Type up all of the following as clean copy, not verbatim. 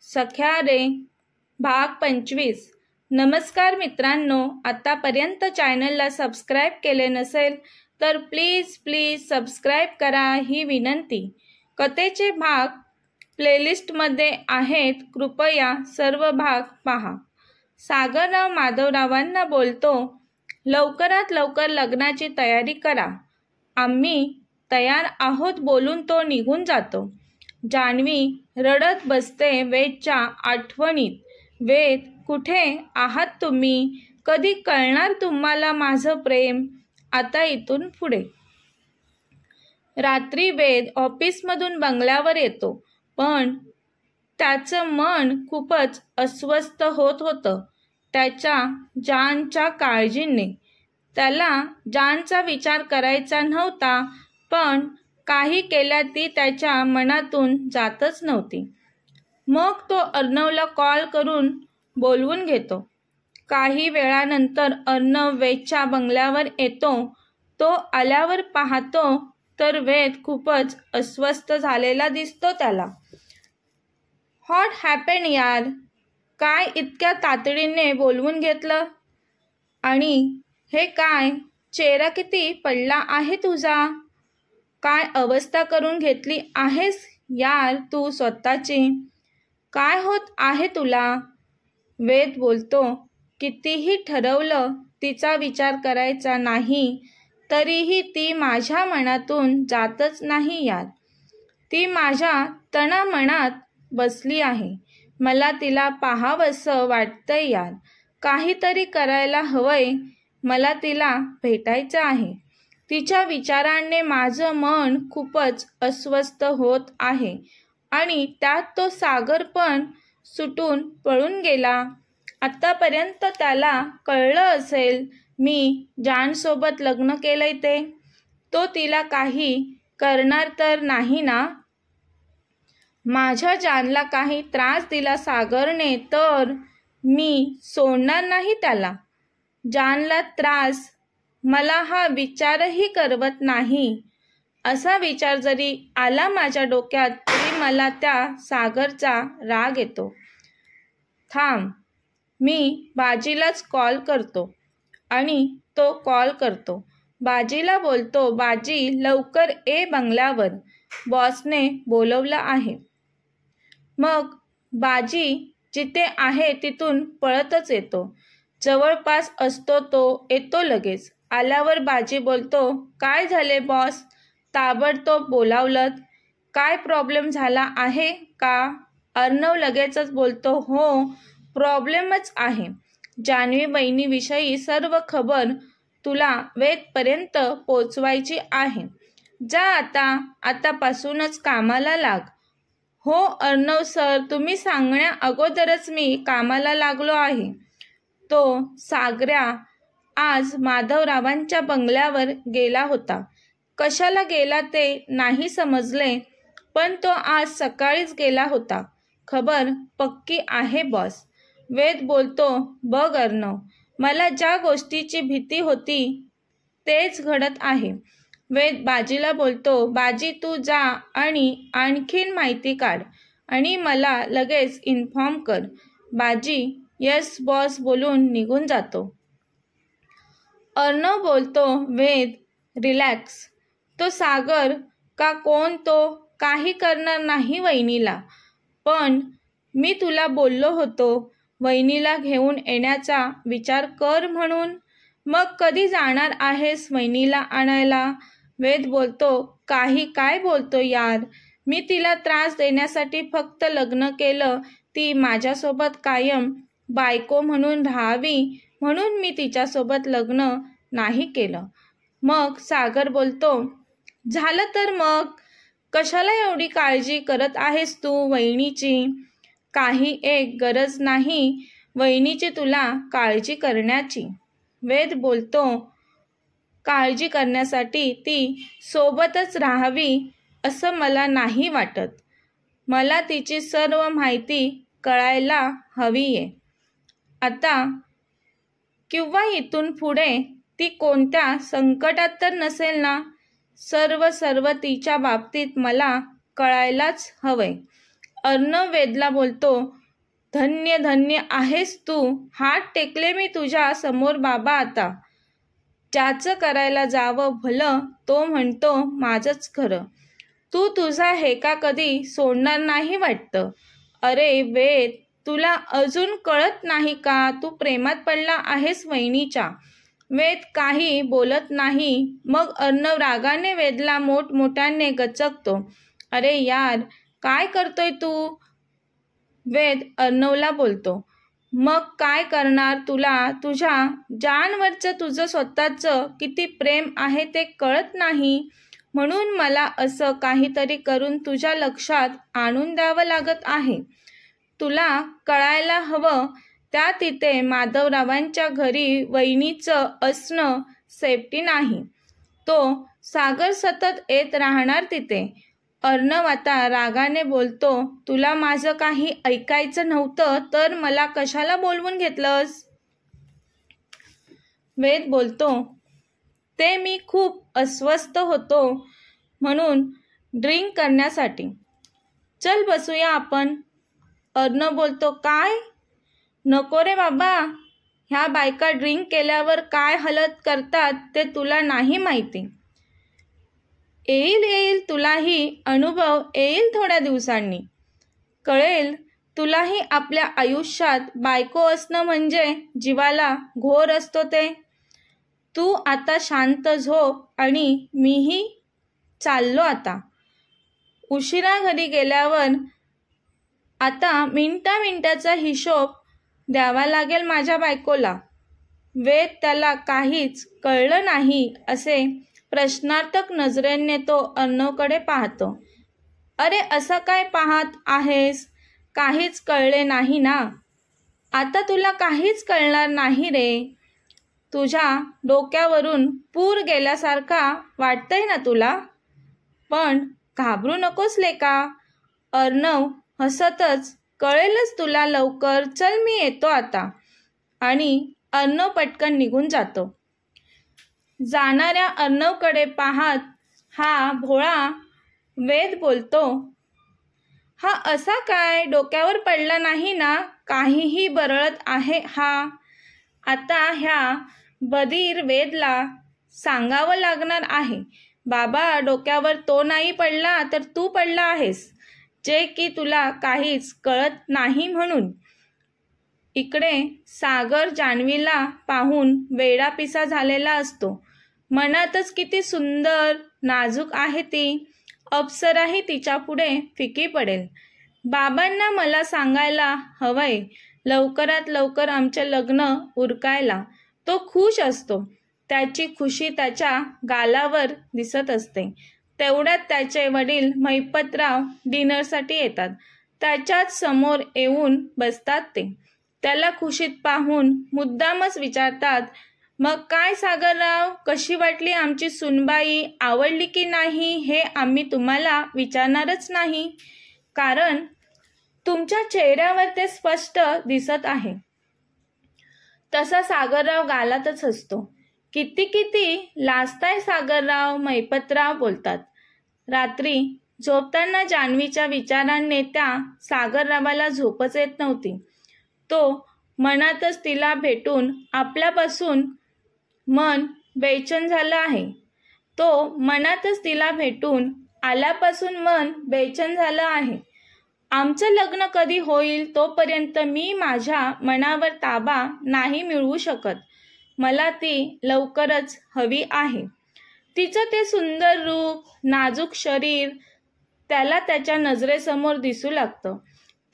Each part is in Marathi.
सख्या रे भाग 25। नमस्कार मित्रांनो, आतापर्यंत चॅनलला सबस्क्राईब केले नसेल तर प्लीज सबस्क्राईब करा ही विनंती। कथेचे भाग प्लेलिस्टमध्ये आहेत, कृपया सर्व भाग पहा। सागरराव माधवरावांना बोलतो, लवकरात लवकर लग्नाची तयारी करा, आम्ही तयार आहोत बोलून तो निघून जातो। जान्हवी रडत बसते वेदच्या आठवणीत। वेद, कुठे आहात तुम्ही? कधी कळणार तुम्हाला माझं प्रेम? आता इथून पुढे। रात्री वेद ऑफिसमधून बंगल्यावर येतो, पण त्याचं मन खूपच अस्वस्थ होत होतं त्याच्या जानच्या काळजीने। त्याला जानचा विचार करायचा नव्हता, पण काही केल्या ती त्याच्या मनातून जातच नव्हती। मग तो अर्णवला कॉल करून बोलवून घेतो। काही वेळानंतर अर्णव वेदच्या बंगल्यावर येतो। तो आल्यावर पाहतो तर वेद खूपच अस्वस्थ झालेला दिसतो त्याला। व्हॉट हॅपेंड यार? काय इतक्या तातडीने बोलवून घेतलं? आणि हे काय, चेहरा किती पडला आहे तुझा? काय अवस्था करून घेतली आहेस यार तू स्वतःची? काय होत आहे तुला? वेद बोलतो, कितीही ठरवलं तिचा विचार करायचा नाही तरीही ती माझ्या मनातून जातच नाही यार। ती माझ्या तनामनात बसली आहे। मला तिला पाहावंसं वाटतंय यार। काहीतरी करायला हवंय, मला तिला भेटायचं आहे। तिच्या विचारांनी माझं मन खूपच अस्वस्थ होत आहे आणि त्यात तो सागर पण सुटून पळून गेला। आतापर्यंत त्याला कळलं असेल मी जानसोबत लग्न केलंय ते। तो तिला काही करणार तर नाही ना? माझ्या जानला काही त्रास दिला सागरने तर मी सोडणार नाही त्याला। जानला त्रास, मला हा विचारही करवत नाही। असा विचार जरी आला माझ्या डोक्यात तरी मला त्या सागरचा राग येतो। थांब, मी बाजीलाच कॉल करतो। आणि तो कॉल करतो। बाजीला बोलतो, बाजी लवकर ये बंगल्यावर, बॉसने बोलवलं आहे। मग बाजी जिथे आहे तिथून पळतच येतो। जवळपास असतो तो येतो लगेच। आल्यावर बाजी बोलतो, काय झाले बॉस, ताबडतोब बोलावलंत? काय प्रॉब्लेम झाला आहे का? अर्णव लगेचच बोलतो, हो प्रॉब्लेमच आहे। जान्हवी बहिणीविषयी सर्व खबर तुला वेदपर्यंत पोचवायची आहे। जा आतापासूनच कामाला लाग। हो अर्णव सर, तुम्ही सांगण्या अगोदरच मी कामाला लागलो आहे। तो सागऱ्या आज माधवरावांच्या बंगल्यावर गेला होता। कशाला गेला ते नाही समजले, पण तो आज सकाळीच गेला होता। खबर पक्की आहे बॉस। वेद बोलतो, बघ अर्णव, मला ज्या गोष्टीची भीती होती तेच घडत आहे। वेद बाजीला बोलतो, बाजी तू जा आणि आणखीन माहिती काढ आणि मला लगेच इन्फॉर्म कर। बाजी यस बॉस बोलून निघून जातो। अर्णव बोलतो, वेद रिलॅक्स, तो सागर का कोण तो काही करणार नाही वहिनीला। पण मी तुला बोललो होतो वहिनीला घेऊन येण्याचा विचार कर म्हणून। मग कधी जाणार आहेस वहिनीला आणायला? वेद बोलतो, काय बोलतो यार, मी तिला त्रास देण्यासाठी फक्त लग्न केलं। ती माझ्यासोबत कायम बायको म्हणून राहावी म्हणून मी तिच्यासोबत लग्न नाही केलं। मग सागर बोलतो, झालं तर मग कशाला एवढी काळजी करत आहेस तू वहिनीची? काही एक गरज नाही वहिनीची तुला काळजी करण्याची। वेद बोलतो, काळजी करण्यासाठी ती सोबतच राहावी असं मला नाही वाटत। मला तिची सर्व माहिती कळायला हवीये आता, किंवा इथून पुढे ती कोणत्या संकटात तर नसेल ना? सर्व तिच्या बाबतीत मला कळायलाच हवंय। अर्णव वेदला बोलतो, धन्य धन्य आहेस तू, हात टेकले मी तुझ्या समोर बाबा आता. ज्याचं करायला जावं भलं तो म्हणतो माझंच खरं. तू तुझा हेका कधी सोडणार नाही वाटतं. अरे वेद, तुला अजून कळत नाही का? तू प्रेमात पडला आहेस वहिनीच्या. वेद काही बोलत नाही. मग अर्णव रागाने वेदला मोठमोठ्याने गचकतो. अरे यार, काय करतोय तू? वेद अर्णवला बोलतो, मग काय करणार? तुला तुझ्या जानवरचं तुझं स्वतःचं किती प्रेम आहे ते कळत नाही, म्हणून मला असं काहीतरी करून तुझ्या लक्षात आणून द्यावं लागत आहे. तुला कळायला हवं, त्या तिथे माधवरावांच्या घरी वहिनीचं असणं सेफ्टी नाही. तो सागर सतत येत राहणार तिथे. अर्णव आता रागाने बोलतो, तुला माझं काही ऐकायचं नव्हतं तर मला कशाला बोलवून घेतलंस? वेद बोलतो, ते मी खूप अस्वस्थ होतो म्हणून ड्रिंक करण्यासाठी. चल बसूया आपण. अर्णव बोलतो, काय? नको रे बाबा, ह्या बायका ड्रिंक केल्यावर काय हालत करतात ते तुला नाही माहिती. येईल तुलाही अनुभव येईल थोड्या दिवसांनी. कळेल तुलाही आपल्या आयुष्यात बायको असणं म्हणजे जीवाला घोर असतो ते. तू आता शांत झोप आणि मीही चाललो आता. उशिरा घरी गेल्यावर आता मिनिटाचा हिशोब द्यावा लागेल माझ्या बायकोला. वेद त्याला काहीच कळलं नाही असे प्रश्नार्थक नजरेने तो अर्णवकडे पाहतो. अरे असं काय पाहत आहेस? काहीच कळले नाही ना? आता तुला काहीच कळणार नाही रे. तुझ्या डोक्यावरून पूर गेल्यासारखा वाटतंय ना तुला? पण घाबरू नकोस लेका. अर्णव हसतच, कळेलच तुला लवकर, चल मी येतो आता. आणि अर्णव पटकन निघून जातो. जाणाऱ्या अर्णवकडे पाहत हा भोळा वेद बोलतो, हा असा काय? डोक्यावर पडला नाही ना? काहीही बरळत आहे हा. आता ह्या बधीर वेदला सांगावं लागणार आहे, बाबा डोक्यावर तो नाही पडला तर तू पडला आहेस, जे की तुला काहीच कळत नाही म्हणून. इकडे सागर जान्हवीला पाहून वेडापिसा झालेला असतो. मनातच किती सुंदर नाजूक आहे ती. अप्सराही तिच्या पुढे फिकी पडेल. बाबांना मला सांगायला हवंय लवकरात लवकर आमचे लग्न उरकायला. तो खुश असतो. त्याची खुशी त्याच्या गालावर दिसत असते. तेवढ्यात त्याचे वडील महिपतराव डिनरसाठी येतात. त्याच्याच समोर येऊन बसतात ते. त्याला खुशीत पाहून मुद्दामच विचारतात, मग काय सागरराव, कशी वाटली आमची सुनबाई? आवडली की नाही हे आम्ही तुम्हाला विचारणारच नाही, कारण तुमच्या चेहऱ्यावर ते स्पष्ट दिसत आहे. तसा सागरराव गालातच हसतो. किती लाजताय सागरराव, महिपतराव बोलतात. रात्री झोपताना जान्हवीच्या विचारांनी त्या सागररावाला झोपच येत नव्हती. तो मनातच तिला भेटून आपल्यापासून मन बेचैन झालं आहे. तो मनातच तिला भेटून आल्यापासून मन बेचैन झालं आहे. आमचं लग्न कधी होईल तोपर्यंत मी माझ्या मनावर ताबा नाही मिळवू शकत. मला ती लवकरच हवी आहे. तिचं ते सुंदर रूप, नाजूक शरीर त्याला त्याच्या नजरेसमोर दिसू लागतं.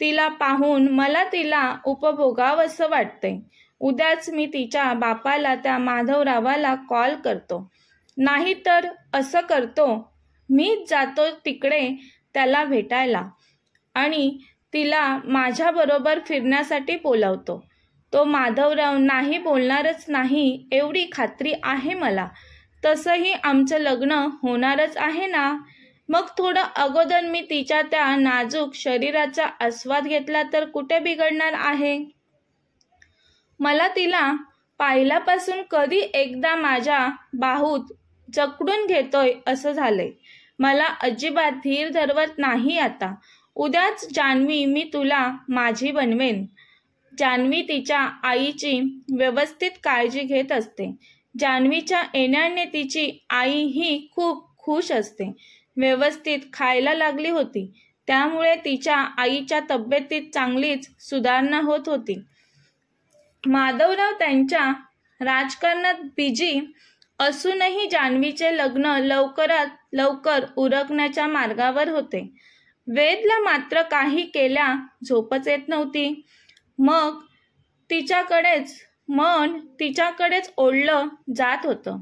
तिला पाहून मला तिला उपभोगावंसं वाटतंय. उद्याच मी तिच्या बापाला, त्या माधवरावाला कॉल करतो. नाहीतर असं करतो, मीच जातो तिकडे त्याला भेटायला आणि तिला माझ्याबरोबर फिरण्यासाठी बोलावतो. तो माधवराव नाही बोलणारच नाही एवढी खात्री आहे मला. तसंही आमचं लग्न होणारच आहे ना. मग थोडं अगोदर मी तिच्या त्या नाजूक शरीराचा आस्वाद घेतला तर कुठे बिघडणार आहे? मला तिला पाहिल्यापासून कधी एकदा माझ्या बाहूत जकडून घेतोय असं झालंय. मला अजिबात धीर धरवत नाही आता. उद्याच जान्हवी मी तुला माझी बनवेन. जान्हवी तिच्या आईची व्यवस्थित काळजी घेत असते. जान्हवीच्या येण्याने तिची आई ही खूप खुश असते. व्यवस्थित खायला लागली होती, त्यामुळे तिच्या आईच्या तब्येतीत चांगलीच सुधारणा होत होती. माधवराव त्यांच्या राजकारणात बिझी असूनही जान्हवीचे लग्न लवकरात लवकर उरकण्याच्या मार्गावर होते. वेदला मात्र काही केल्या झोपच येत नव्हती. मग तिच्याकडेच ओढलं जात होतं.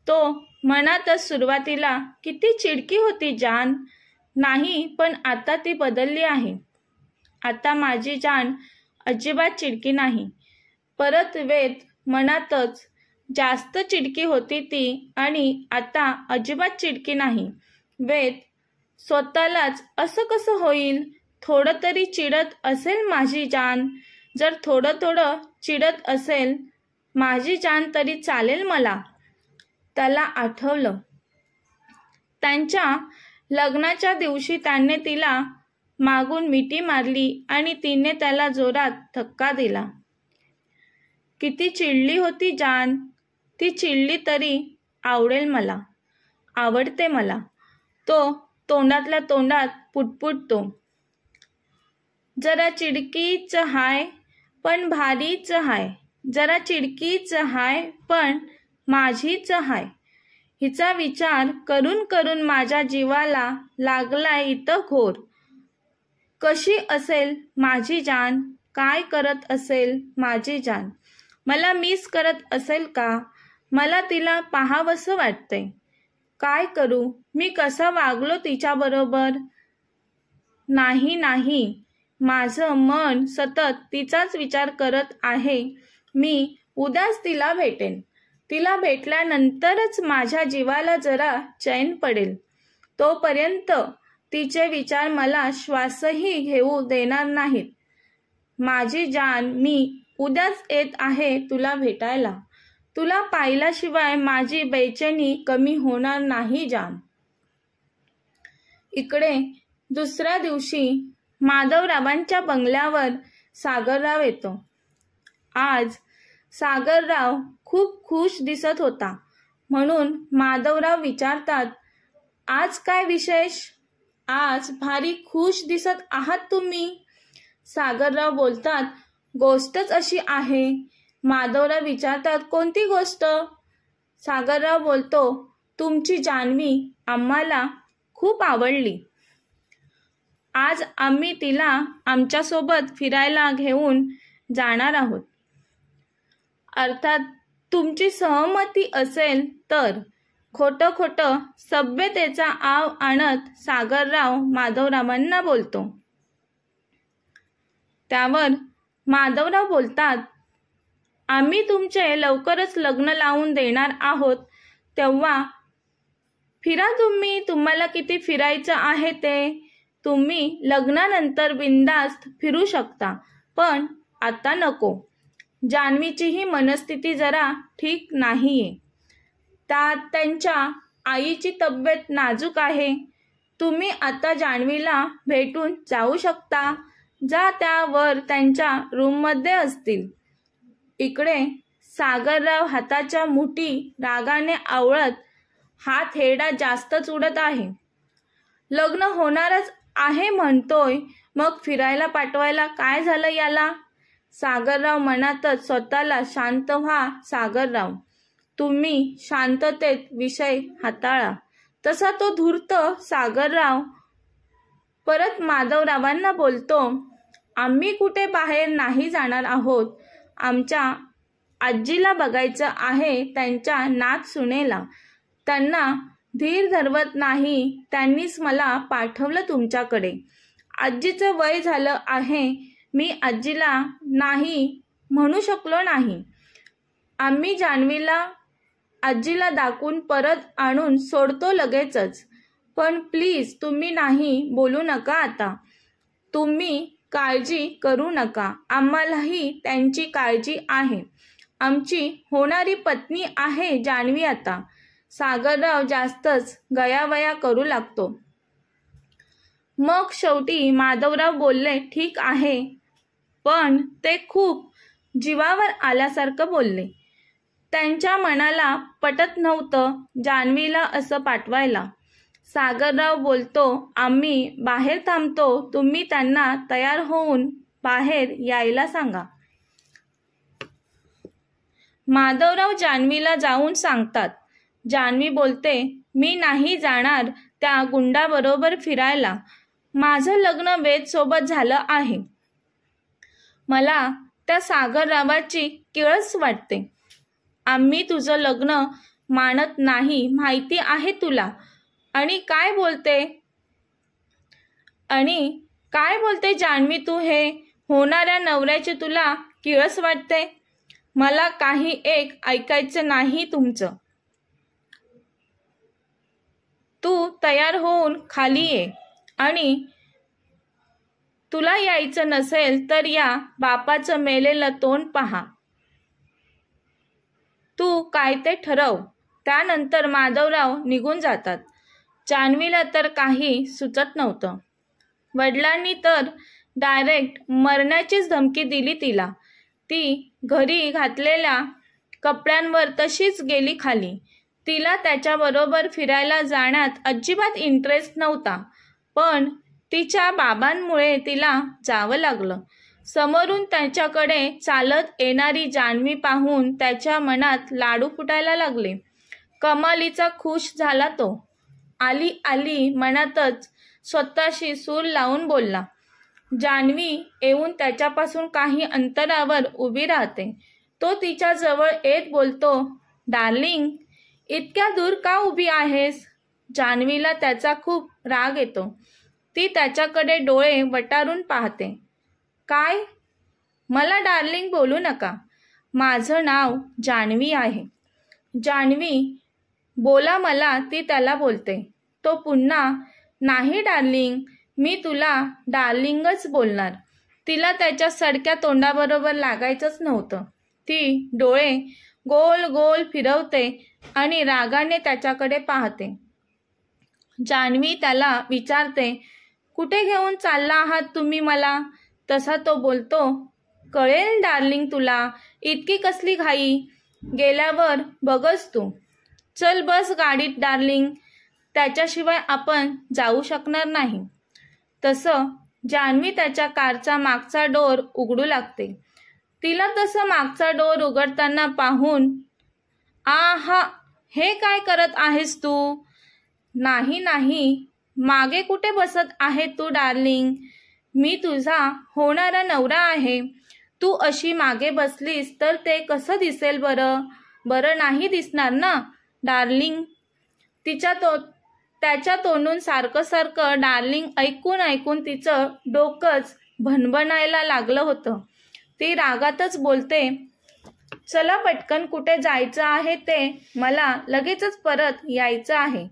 तो मनातच सुरुवातीला किती चिडकी होती जान. नाही, पण आता ती बदलली आहे. आता माझी जान अजिबात चिडकी नाही. परत वेद मनातच जास्त चिडकी होती ती, आणि आता अजिबात चिडकी नाही. वेद स्वतःलाच असं कसं होईल? थोडं तरी चिडत असेल माझी जान. जर थोडं चिडत असेल माझी जान तरी चालेल मला. त्याला आठवलं, त्यांच्या लग्नाच्या दिवशी त्याने तिला मागून मिठी मारली आणि तिने त्याला जोरात धक्का दिला. किती चिडली होती जान. ती चिडली तरी आवडते मला. तो तोंडातल्या तोंडात पुटपुटतो. जरा चिडकीच हाय पण भारीच हाय. जरा चिडकीच हाय पण माझीच हाय. हिचा विचार करून करून माझ्या जीवाला लागलाय इथं घोर. कशी असेल माझी जान? काय करत असेल माझी जान? मला मिस करत असेल का? मला तिला पाहावंसं वाटतंय. काय करू? मी कसा वागलो तिच्याबरोबर? नाही, माझं मन सतत तिचाच विचार करत आहे. मी उद्याच तिला भेटेन. तिला भेटल्यानंतरच माझ्या जीवाला जरा चैन पडेल. तोपर्यंत तिचे विचार मला श्वासही घेऊ देणार नाहीत. माझी जान, मी उद्याच येत आहे तुला भेटायला. तुला पाहिल्याशिवाय माझी बेचैनी कमी होणार नाही जान. इकडे दुसऱ्या दिवशी माधवरावांच्या बंगल्यावर सागरराव येतो. आज सागरराव खूप खुश दिसत होता, म्हणून माधवराव विचारतात, आज काय विशेष? आज भारी खुश दिसत आहात तुम्ही. सागरराव बोलतात, गोष्टच अशी आहे. माधवराव विचारतात, कोणती गोष्ट? सागरराव बोलतो, तुमची जान्हवी आम्हाला खूप आवडली. आज आम्ही तिला आमच्यासोबत फिरायला घेऊन जाणार आहोत. अर्थात तुमची सहमती असेल तर. खोटं सभ्यतेचा आव आणत सागरराव माधवरावांना बोलतो. त्यावर माधवराव बोलतात, आम्ही तुमचे लवकरच लग्न लावून देणार आहोत, तेव्हा फिरा तुम्ही. तुम्हाला किती फिरायचं आहे ते. तुम्ही लग्नानंतर बिनधास्त फिरू शकता, पण आता नको. जान्हवीचीही मनस्थिती जरा ठीक नाहीये. त्यांच्या आईची तब्येत नाजूक आहे. तुम्ही आता जान्हवीला भेटून जाऊ शकता. जा, त्यावर त्यांच्या रूममध्ये असतील. इकडे सागरराव हाताच्या मुठी रागाने आवळत हात हेडा जास्तच उडत आहे. लग्न होणारच आहे म्हणतोय, मग फिरायला पाठवायला काय झालं याला? सागरराव मनातच स्वतःला शांत व्हा सागरराव. तुम्ही शांततेत विषय हाताळा. तसा तो धूर्त सागरराव परत माधवरावांना बोलतो, आम्ही कुठे बाहेर नाही जाणार आहोत. आमच्या आजीला बघायचं आहे, त्यांच्या नातसुनेला. त्यांना धीर धरवत नाही. त्यांनीच मला पाठवलं तुमच्याकडे. आजीचं वय झालं आहे. मी आजीला नाही म्हणू शकलो नाही. आम्ही जान्हवीला आजीला दाखवून परत आणून सोडतो लगेचच. पण प्लीज तुम्ही नाही बोलू नका आता. तुम्ही काळजी करू नका. आम्हालाही त्यांची काळजी आहे. आमची होणारी पत्नी आहे जान्हवी आता. सागरराव जास्तच गयावया करू लागतो. मग शेवटी माधवराव बोलले, ठीक आहे, पण ते खूप जीवावर आल्यासारखं बोलले. त्यांच्या मनाला पटत नव्हतं जान्हवीला असं पाठवायला. सागरराव बोलतो, आम्ही बाहेर थांबतो, तुम्ही त्यांना तयार होऊन बाहेर यायला सांगा. माधवराव जान्हवीला जाऊन सांगतात. जान्हवी बोलते, मी नाही जाणार त्या गुंडाबरोबर फिरायला. माझं लग्न वेदसोबत झालं आहे. मला त्या सागररावाची किळस वाटते. आम्ही तुझं लग्न मानत नाही, माहिती आहे तुला. आणि काय बोलते जान्हवी तू हे? होणाऱ्या नवऱ्याची तुला किळस वाटते? मला काही एक ऐकायचं नाही तुमचं. तू तयार होऊन खाली ये, आणि तुला यायचं नसेल तर या बापाचं मेलेलं तोंड पहा. तू काय ते ठरव. त्यानंतर माधवराव निघून जातात. जान्हवीला तर काही सुचत नव्हतं. वडिलांनी तर डायरेक्ट मरण्याचीच धमकी दिली तिला. ती घरी घातलेल्या कपड्यांवर तशीच गेली खाली. तिला त्याच्याबरोबर फिरायला जाण्यात अजिबात इंटरेस्ट नव्हता, पण तिच्या बाबांमुळे तिला जावं लागलं. समोरून त्याच्याकडे चालत येणारी जान्हवी पाहून त्याच्या मनात लाडू फुटायला लागले. कमालीचा खुश झाला तो. आली आली मनातच स्वतःशी सूर लावून बोलला. जान्हवी येऊन त्याच्यापासून काही अंतरावर उभी राहते. तो तिच्या जवळ येत बोलतो, डार्लिंग, इतक्या दूर का उभी आहेस? जान्हवीला त्याचा खूप राग येतो. ती त्याच्याकडे डोळे वटारून पाहते. काय? मला डार्लिंग बोलू नका. माझं नाव जान्हवी आहे. जान्हवी, बोला मला, ती त्याला बोलते. तो पुन्हा, नाही डार्लिंग, मी तुला डार्लिंगच बोलणार. तिला त्याच्या सडक्या तोंडाबरोबर लागायचंच नव्हतं. ती डोळे गोल गोल फिरवते आणि रागाने त्याच्याकडे पाहते. जान्हवी त्याला विचारते, कुठे घेऊन चालला आहात तुम्ही मला? तसा तो बोलतो, कळेल डार्लिंग तुला, इतकी कसली घाई? गेल्यावर बघच तू. चल बस गाडीत डार्लिंग, त्याच्याशिवाय आपण जाऊ शकणार नाही. तसं जान्हवी त्याच्या कारचा मागचा डोर उघडू लागते. तिला तसं मागचा डोर उघडताना पाहून, आहा, हे काय करत आहेस तू? नाही नाही, मागे कुठे बसत आहे तू डार्लिंग? मी तुझा होणारा नवरा आहे. तू अशी मागे बसलीस तर ते कसं दिसेल बरं? बरं नाही दिसणार ना डार्लिंग. त्याच्या तोंडून सारखं सारखं डार्लिंग ऐकून ऐकून तिचं डोकंच भणभणायला लागलं होतं. ती रागातच बोलते, चला पटकन, कुठे जायचं आहे ते? मला लगेचच परत यायचं आहे.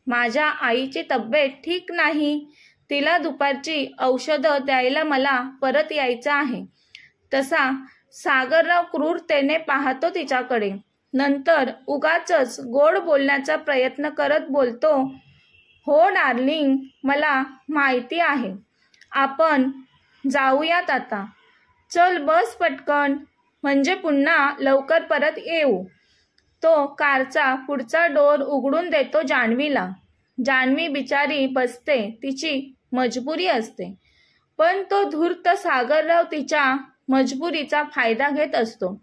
माझ्या आईची तब्येत ठीक नाही. तिला दुपारची औषधं द्यायला मला परत यायचं आहे. तसा सागरराव क्रूरतेने पाहतो तिच्याकडे. नंतर उगाचच गोड बोलण्याचा प्रयत्न करत बोलतो, हो डार्लिंग, मला माहिती आहे. आपण जाऊयात आता. चल बस पटकन, म्हणजे पुन्हा लवकर परत येऊ. तो कारचा पुढचा डोर उघडून देतो जान्हवीला. जान्हवी बिचारी बसते, तिची मजबुरी असते. पण तो धूर्त सागरराव तिच्या मजबुरीचा फायदा घेत असतो.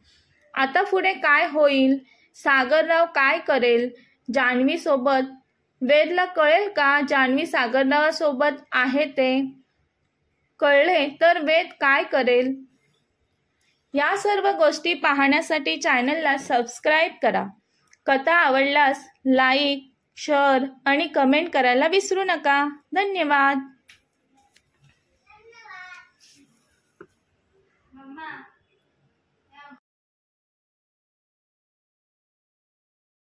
आता पुढे काय होईल? सागरराव काय करेल जान्हवीसोबत? वेदला कळेल का जान्हवी सागररावासोबत आहे ते? कळले तर वेद काय करेल? या सर्व गोष्टी पाहण्यासाठी चॅनलला सबस्क्राईब करा. कथा आवडल्यास लाईक, शेअर आणि कमेंट करायला विसरू नका. धन्यवाद.